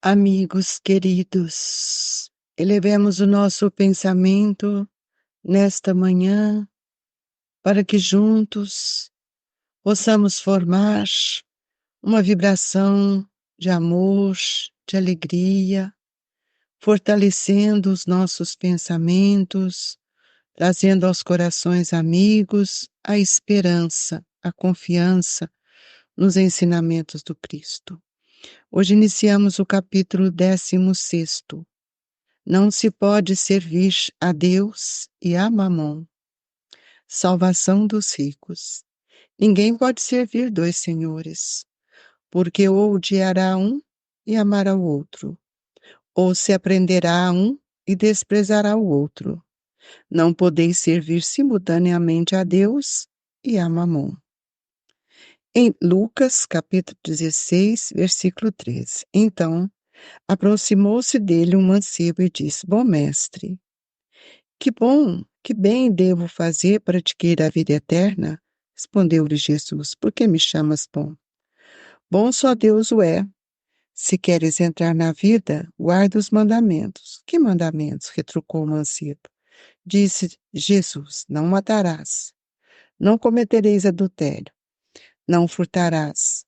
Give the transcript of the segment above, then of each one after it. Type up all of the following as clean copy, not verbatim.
Amigos queridos, elevemos o nosso pensamento nesta manhã para que juntos possamos formar uma vibração de amor, de alegria, fortalecendo os nossos pensamentos, trazendo aos corações amigos a esperança, a confiança nos ensinamentos do Cristo. Hoje iniciamos o capítulo 16º. Não se pode servir a Deus e a Mamon. Salvação dos ricos. Ninguém pode servir dois senhores, porque ou odiará um e amará o outro, ou se aprenderá a um e desprezará o outro. Não podeis servir simultaneamente a Deus e a Mamon. Em Lucas, capítulo 16, versículo 13. Então, aproximou-se dele um mancebo e disse: Bom mestre, que bem devo fazer para adquirir a vida eterna? Respondeu-lhe Jesus: Por que me chamas bom? Bom só Deus o é. Se queres entrar na vida, guarda os mandamentos. Que mandamentos? Retrucou o mancebo. Disse Jesus: Não matarás, não cometereis adultério, não furtarás,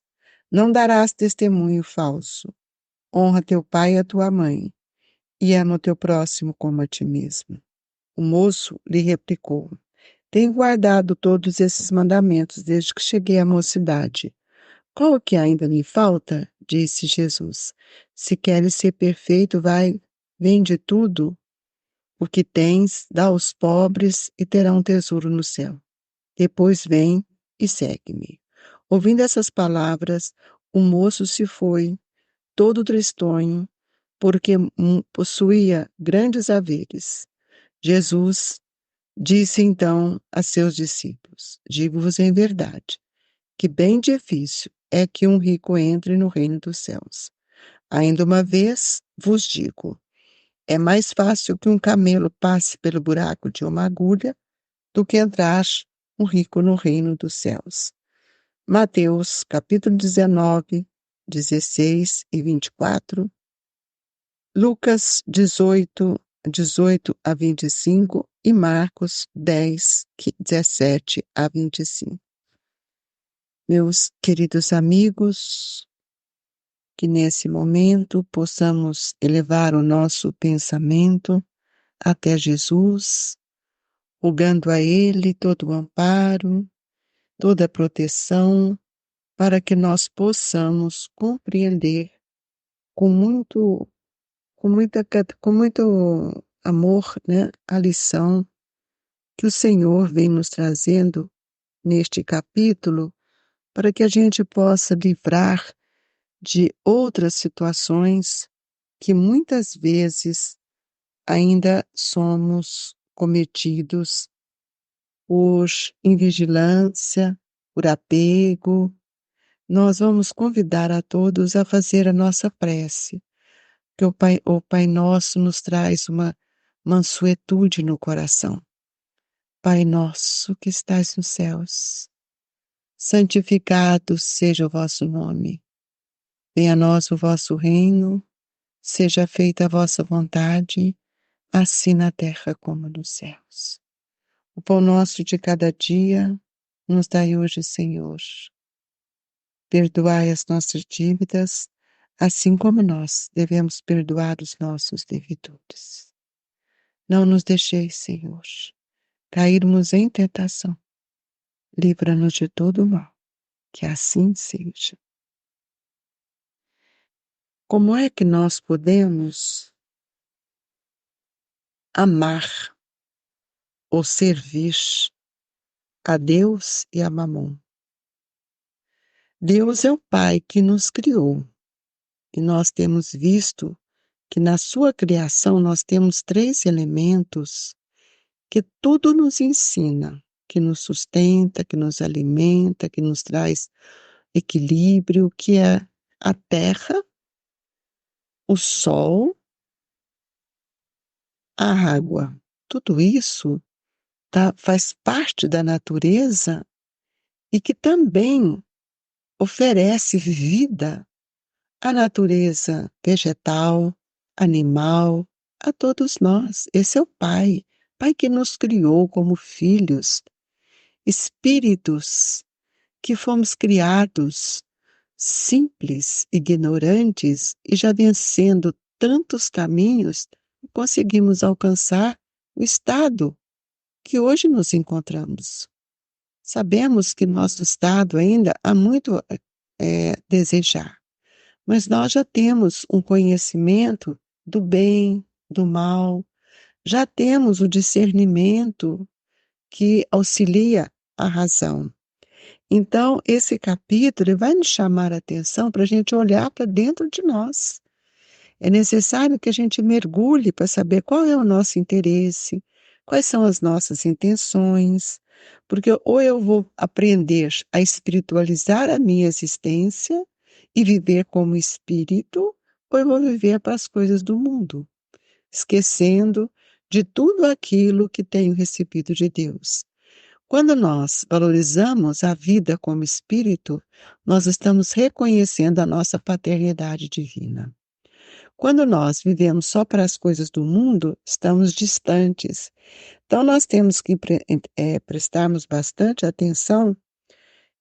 não darás testemunho falso, honra teu pai e a tua mãe, e ama o teu próximo como a ti mesmo. O moço lhe replicou: Tenho guardado todos esses mandamentos desde que cheguei à mocidade. Qual o que ainda me falta? Disse Jesus. Se queres ser perfeito, vende tudo o que tens, dá aos pobres e terá um tesouro no céu. Depois vem e segue-me. Ouvindo essas palavras, o moço se foi, todo tristonho, porque possuía grandes haveres. Jesus disse então a seus discípulos: Digo-vos em verdade, que bem difícil é que um rico entre no reino dos céus. Ainda uma vez vos digo, é mais fácil que um camelo passe pelo buraco de uma agulha do que entrar um rico no reino dos céus. Mateus, capítulo 19, 16 e 24. Lucas 18 a 25 e Marcos 10, 17 a 25. Meus queridos amigos, que nesse momento possamos elevar o nosso pensamento até Jesus, rogando a Ele todo o amparo, toda a proteção, para que nós possamos compreender com muito amor, né, a lição que o Senhor vem nos trazendo neste capítulo, para que a gente possa livrar de outras situações que muitas vezes ainda somos cometidos por invigilância, por apego. Nós vamos convidar a todos a fazer a nossa prece, que o Pai Nosso nos traz uma mansuetude no coração. Pai nosso que estais nos céus, santificado seja o vosso nome. Venha a nós o vosso reino, seja feita a vossa vontade, assim na terra como nos céus. O pão nosso de cada dia nos dai hoje, Senhor. Perdoai as nossas dívidas, assim como nós devemos perdoar os nossos devedores. Não nos deixeis, Senhor, cairmos em tentação. Livra-nos de todo o mal, que assim seja. Como é que nós podemos amar ou servir a Deus e a Mamon? Deus é o Pai que nos criou, e nós temos visto que na sua criação nós temos 3 elementos que tudo nos ensina, que nos sustenta, que nos alimenta, que nos traz equilíbrio, que é a terra, o sol, a água. Tudo isso faz parte da natureza e que também oferece vida a natureza vegetal, animal, a todos nós. Esse é o Pai, Pai que nos criou como filhos, espíritos que fomos criados simples, ignorantes e já vencendo tantos caminhos, conseguimos alcançar o estado que hoje nos encontramos. Sabemos que nosso estado ainda há muito a desejar, mas nós já temos um conhecimento do bem, do mal, já temos o discernimento que auxilia a razão. Então, esse capítulo vai nos chamar a atenção para a gente olhar para dentro de nós. É necessário que a gente mergulhe para saber qual é o nosso interesse, quais são as nossas intenções, porque ou eu vou aprender a espiritualizar a minha existência e viver como espírito, ou eu vou viver para as coisas do mundo, esquecendo de tudo aquilo que tenho recebido de Deus. Quando nós valorizamos a vida como espírito, nós estamos reconhecendo a nossa paternidade divina. Quando nós vivemos só para as coisas do mundo, estamos distantes. Então, nós temos que prestarmos bastante atenção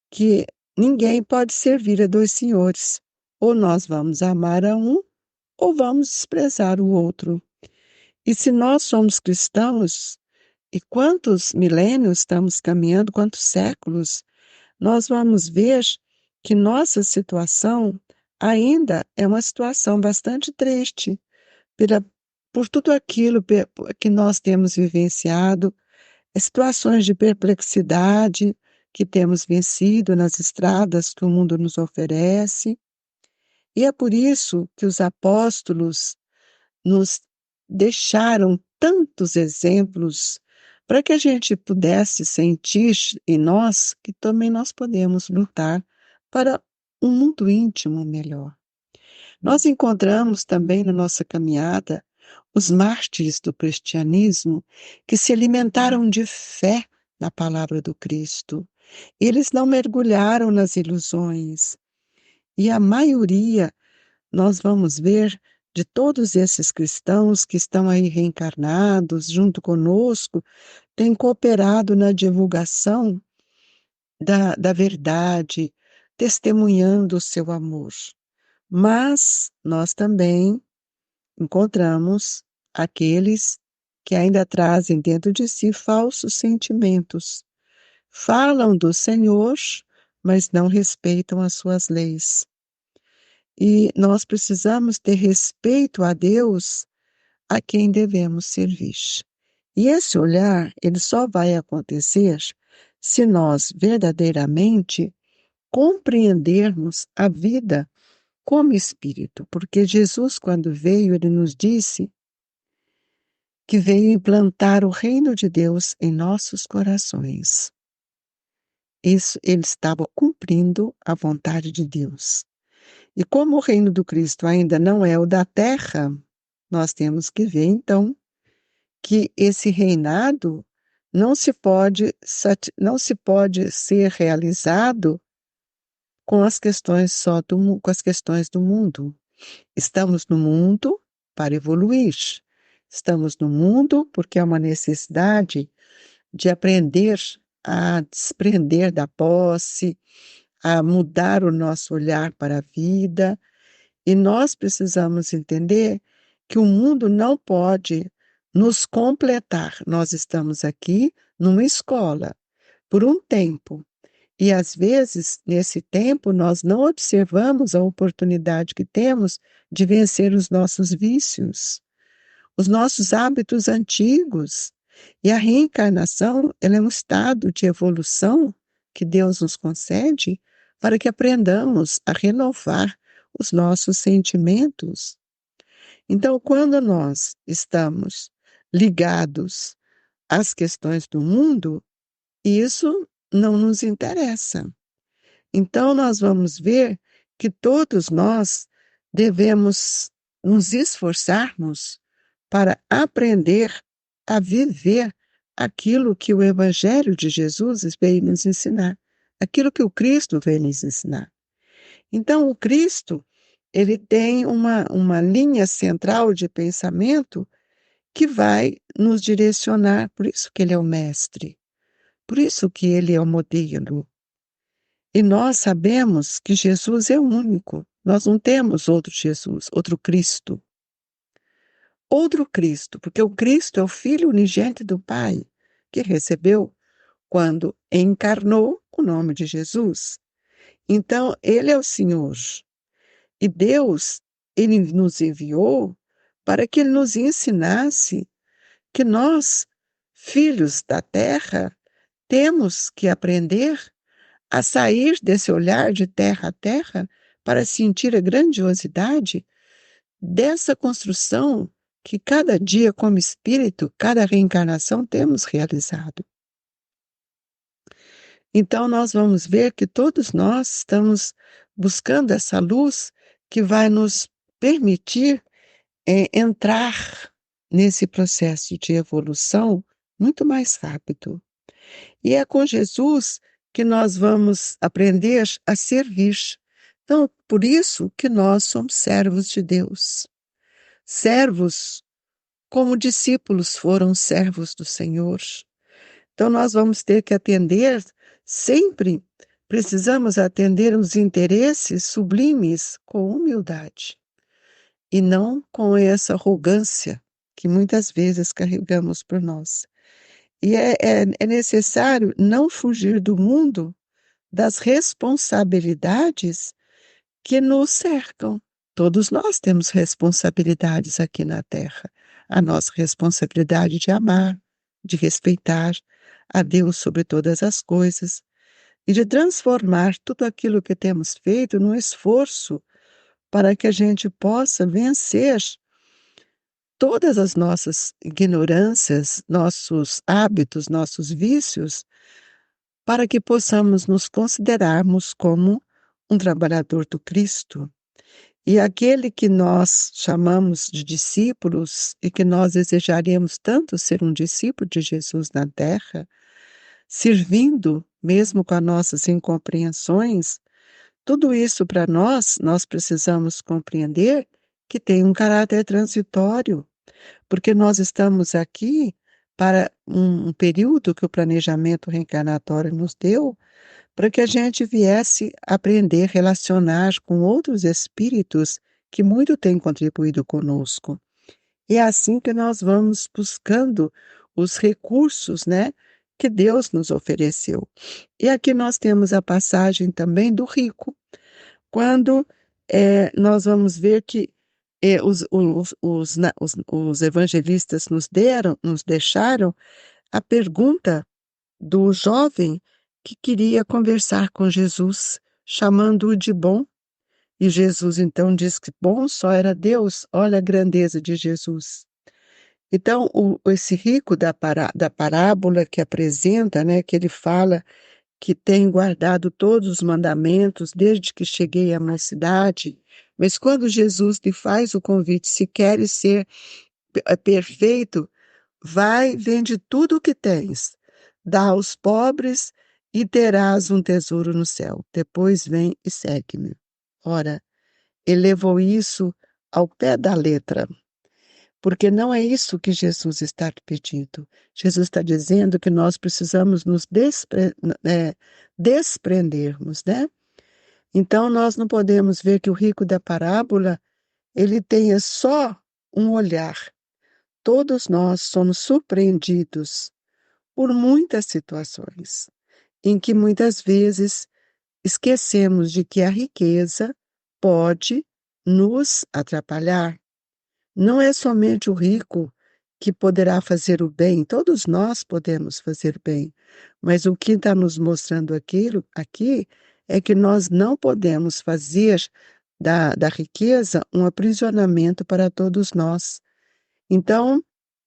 que ninguém pode servir a dois senhores. Ou nós vamos amar a um, ou vamos desprezar o outro. E se nós somos cristãos, e quantos milênios estamos caminhando, quantos séculos, nós vamos ver que nossa situação ainda é uma situação bastante triste, por tudo aquilo que nós temos vivenciado, situações de perplexidade que temos vencido nas estradas que o mundo nos oferece. E é por isso que os apóstolos nos deixaram tantos exemplos para que a gente pudesse sentir em nós que também nós podemos lutar para um mundo íntimo melhor. Nós encontramos também na nossa caminhada os mártires do cristianismo que se alimentaram de fé na palavra do Cristo. Eles não mergulharam nas ilusões. E a maioria, nós vamos ver, de todos esses cristãos que estão aí reencarnados junto conosco, têm cooperado na divulgação da verdade, testemunhando o seu amor. Mas nós também encontramos aqueles que ainda trazem dentro de si falsos sentimentos. Falam do Senhor, mas não respeitam as suas leis. E nós precisamos ter respeito a Deus, a quem devemos servir. E esse olhar, ele só vai acontecer se nós verdadeiramente compreendermos a vida como espírito, porque Jesus, quando veio, ele nos disse que veio implantar o reino de Deus em nossos corações. Isso, ele estava cumprindo a vontade de Deus. E como o reino do Cristo ainda não é o da terra, nós temos que ver, então, que esse reinado não se pode ser realizado com as questões com as questões do mundo. Estamos no mundo para evoluir. Estamos no mundo porque é uma necessidade de aprender a desprender da posse, a mudar o nosso olhar para a vida. E nós precisamos entender que o mundo não pode nos completar. Nós estamos aqui numa escola por um tempo. E às vezes, nesse tempo, nós não observamos a oportunidade que temos de vencer os nossos vícios, os nossos hábitos antigos. E a reencarnação, ela é um estado de evolução que Deus nos concede para que aprendamos a renovar os nossos sentimentos. Então, quando nós estamos ligados às questões do mundo, isso não nos interessa. Então, nós vamos ver que todos nós devemos nos esforçarmos para aprender a viver aquilo que o Evangelho de Jesus veio nos ensinar, aquilo que o Cristo veio nos ensinar. Então, o Cristo, ele tem uma linha central de pensamento que vai nos direcionar, por isso que ele é o mestre, por isso que ele é o modelo. E nós sabemos que Jesus é o único, nós não temos outro Jesus, outro Cristo. Outro Cristo, porque o Cristo é o Filho unigênito do Pai, que recebeu quando encarnou o nome de Jesus. Então, ele é o Senhor. E Deus, ele nos enviou para que ele nos ensinasse que nós, filhos da terra, temos que aprender a sair desse olhar de terra a terra para sentir a grandiosidade dessa construção que cada dia, como espírito, cada reencarnação temos realizado. Então, nós vamos ver que todos nós estamos buscando essa luz que vai nos permitir entrar nesse processo de evolução muito mais rápido. E é com Jesus que nós vamos aprender a servir. Então, por isso que nós somos servos de Deus. Servos como discípulos foram servos do Senhor. Então, nós vamos ter que atender, sempre precisamos atender os interesses sublimes com humildade e não com essa arrogância que muitas vezes carregamos por nós. E é necessário não fugir do mundo das responsabilidades que nos cercam. Todos nós temos responsabilidades aqui na Terra. A nossa responsabilidade de amar, de respeitar a Deus sobre todas as coisas e de transformar tudo aquilo que temos feito num esforço para que a gente possa vencer todas as nossas ignorâncias, nossos hábitos, nossos vícios, para que possamos nos considerarmos como um trabalhador do Cristo. E aquele que nós chamamos de discípulos e que nós desejaríamos tanto ser um discípulo de Jesus na Terra, servindo, mesmo com as nossas incompreensões, tudo isso para nós precisamos compreender que tem um caráter transitório, porque nós estamos aqui para um período que o planejamento reencarnatório nos deu, para que a gente viesse aprender a relacionar com outros espíritos que muito têm contribuído conosco. E é assim que nós vamos buscando os recursos, né, que Deus nos ofereceu. E aqui nós temos a passagem também do rico, quando nós vamos ver que os evangelistas nos deixaram a pergunta do jovem que queria conversar com Jesus, chamando-o de bom. E Jesus então diz que bom só era Deus. Olha a grandeza de Jesus. Então, esse rico da parábola que apresenta, né, que ele fala que tem guardado todos os mandamentos desde que cheguei à minha cidade, mas quando Jesus lhe faz o convite, se queres ser perfeito, vai, vende tudo o que tens, dá aos pobres e terás um tesouro no céu. Depois vem e segue-me. Ora, ele levou isso ao pé da letra, porque não é isso que Jesus está pedindo. Jesus está dizendo que nós precisamos nos desprendermos, né? Então, nós não podemos ver que o rico da parábola, ele tenha só um olhar. Todos nós somos surpreendidos por muitas situações, em que muitas vezes esquecemos de que a riqueza pode nos atrapalhar. Não é somente o rico que poderá fazer o bem, todos nós podemos fazer bem, mas o que está nos mostrando aqui é que nós não podemos fazer da riqueza um aprisionamento para todos nós. Então,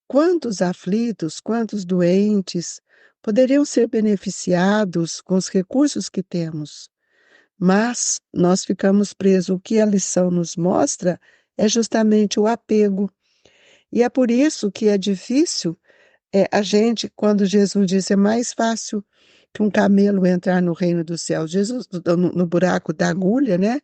quantos aflitos, quantos doentes poderiam ser beneficiados com os recursos que temos? Mas nós ficamos presos. O que a lição nos mostra é justamente o apego. E é por isso que é difícil a gente, quando Jesus disse, é mais fácil que um camelo entrar no reino dos céus, Jesus, no buraco da agulha, né?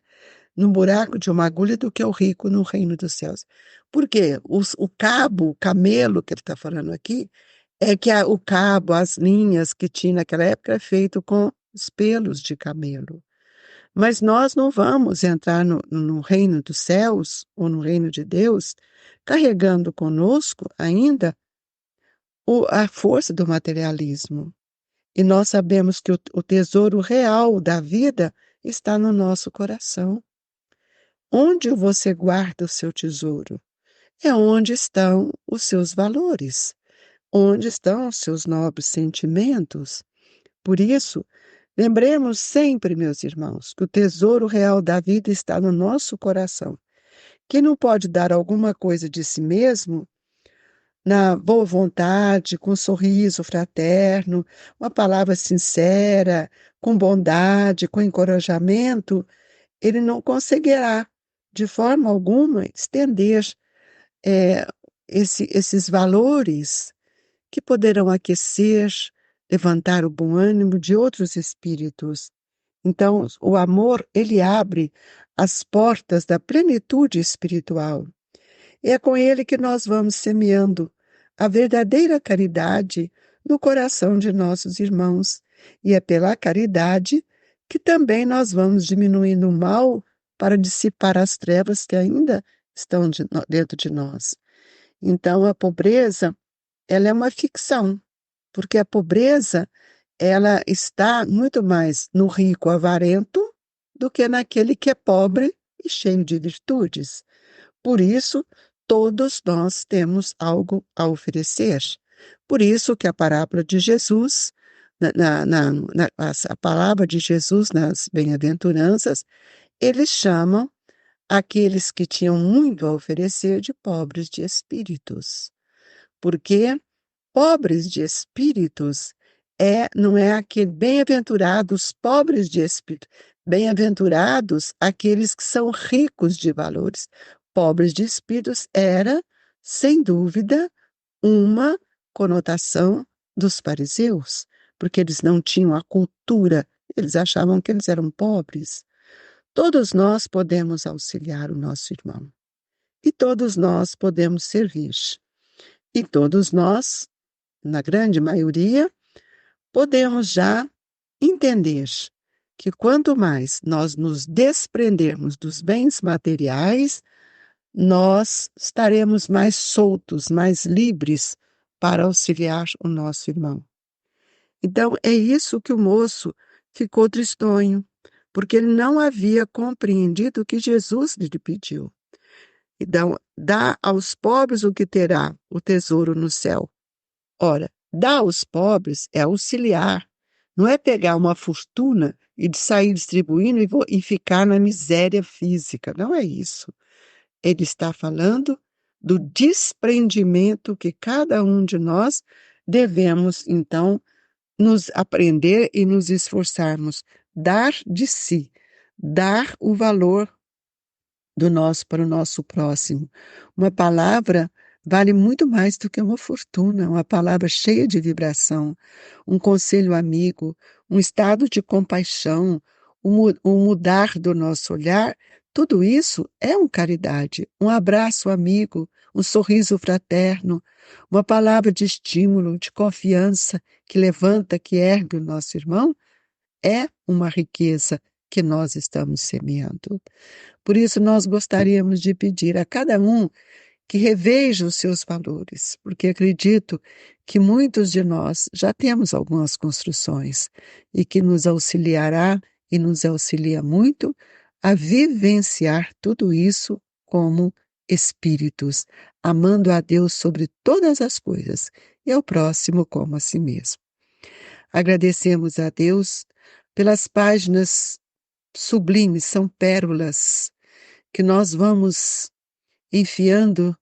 no buraco de uma agulha do que o rico no reino dos céus. Por quê? O cabo, o camelo que ele está falando aqui, é que o cabo, as linhas que tinha naquela época, é feito com os pelos de camelo. Mas nós não vamos entrar no reino dos céus ou no reino de Deus carregando conosco ainda a força do materialismo. E nós sabemos que o tesouro real da vida está no nosso coração. Onde você guarda o seu tesouro? É onde estão os seus valores, onde estão os seus nobres sentimentos. Por isso, lembremos sempre, meus irmãos, que o tesouro real da vida está no nosso coração. Quem não pode dar alguma coisa de si mesmo, na boa vontade, com um sorriso fraterno, uma palavra sincera, com bondade, com encorajamento, ele não conseguirá, de forma alguma, estender eh, esses valores que poderão aquecer, levantar o bom ânimo de outros espíritos. Então, o amor, ele abre as portas da plenitude espiritual. E é com ele que nós vamos semeando a verdadeira caridade no coração de nossos irmãos. E é pela caridade que também nós vamos diminuindo o mal para dissipar as trevas que ainda estão dentro de nós. Então, a pobreza, ela é uma ficção, porque a pobreza, ela está muito mais no rico avarento do que naquele que é pobre e cheio de virtudes. Por isso, todos nós temos algo a oferecer. Por isso que a parábola de Jesus, a palavra de Jesus nas bem-aventuranças, eles chamam aqueles que tinham muito a oferecer de pobres de espíritos. Porque pobres de espíritos não é aquele bem-aventurados pobres de espírito, bem-aventurados aqueles que são ricos de valores. Pobres de espíritos era, sem dúvida, uma conotação dos fariseus, porque eles não tinham a cultura, eles achavam que eles eram pobres. Todos nós podemos auxiliar o nosso irmão, e todos nós podemos servir, e todos nós, na grande maioria, podemos já entender que quanto mais nós nos desprendermos dos bens materiais, nós estaremos mais soltos, mais livres para auxiliar o nosso irmão. Então, é isso que o moço ficou tristonho, porque ele não havia compreendido o que Jesus lhe pediu. Então, dá aos pobres o que terá o tesouro no céu. Ora, dar aos pobres é auxiliar, não é pegar uma fortuna e de sair distribuindo e ficar na miséria física. Não é isso. Ele está falando do desprendimento que cada um de nós devemos, então, nos aprender e nos esforçarmos, dar de si, dar o valor para o nosso próximo. Uma palavra vale muito mais do que uma fortuna, uma palavra cheia de vibração, um conselho amigo, um estado de compaixão, um mudar do nosso olhar, tudo isso é uma caridade, um abraço amigo, um sorriso fraterno, uma palavra de estímulo, de confiança, que levanta, que ergue o nosso irmão, é uma riqueza que nós estamos semeando. Por isso, nós gostaríamos de pedir a cada um que reveja os seus valores, porque acredito que muitos de nós já temos algumas construções e que nos auxiliará e nos auxilia muito a vivenciar tudo isso como espíritos, amando a Deus sobre todas as coisas e ao próximo como a si mesmo. Agradecemos a Deus pelas páginas sublimes, são pérolas que nós vamos enfiando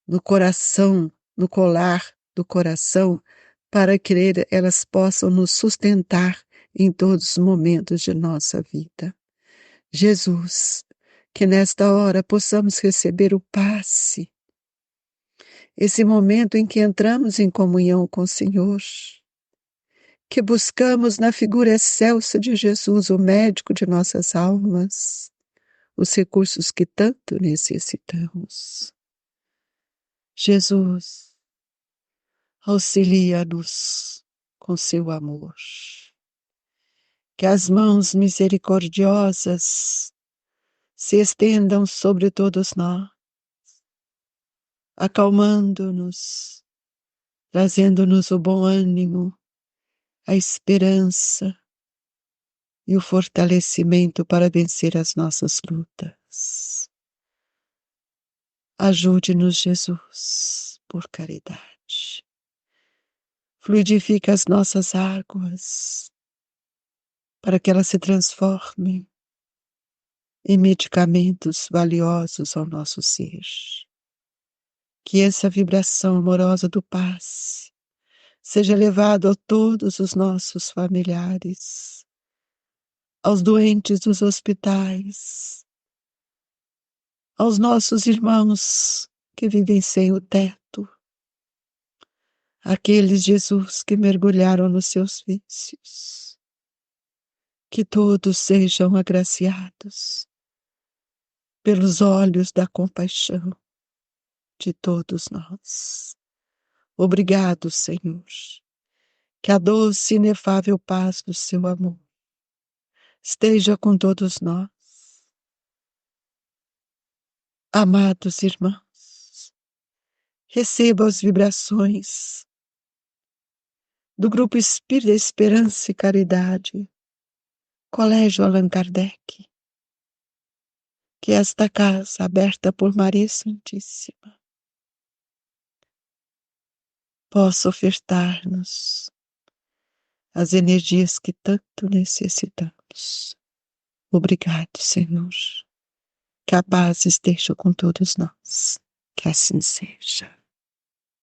no coração, no colar do coração, para que elas possam nos sustentar em todos os momentos de nossa vida. Jesus, que nesta hora possamos receber o passe, esse momento em que entramos em comunhão com o Senhor, que buscamos na figura excelsa de Jesus, o médico de nossas almas, os recursos que tanto necessitamos. Jesus, auxilia-nos com seu amor. Que as mãos misericordiosas se estendam sobre todos nós, acalmando-nos, trazendo-nos o bom ânimo, a esperança e o fortalecimento para vencer as nossas lutas. Ajude-nos, Jesus, por caridade. Fluidifica as nossas águas para que elas se transformem em medicamentos valiosos ao nosso ser. Que essa vibração amorosa do passe seja levada a todos os nossos familiares, aos doentes dos hospitais, aos nossos irmãos que vivem sem o teto, aqueles, Jesus, que mergulharam nos seus vícios. Que todos sejam agraciados pelos olhos da compaixão de todos nós. Obrigado, Senhor, que a doce e inefável paz do seu amor esteja com todos nós. Amados irmãos, receba as vibrações do Grupo Espírita Esperança e Caridade, Colégio Allan Kardec, que esta casa aberta por Maria Santíssima possa ofertar-nos as energias que tanto necessitamos. Obrigado, Senhor. Que a paz esteja com todos nós. Que assim seja.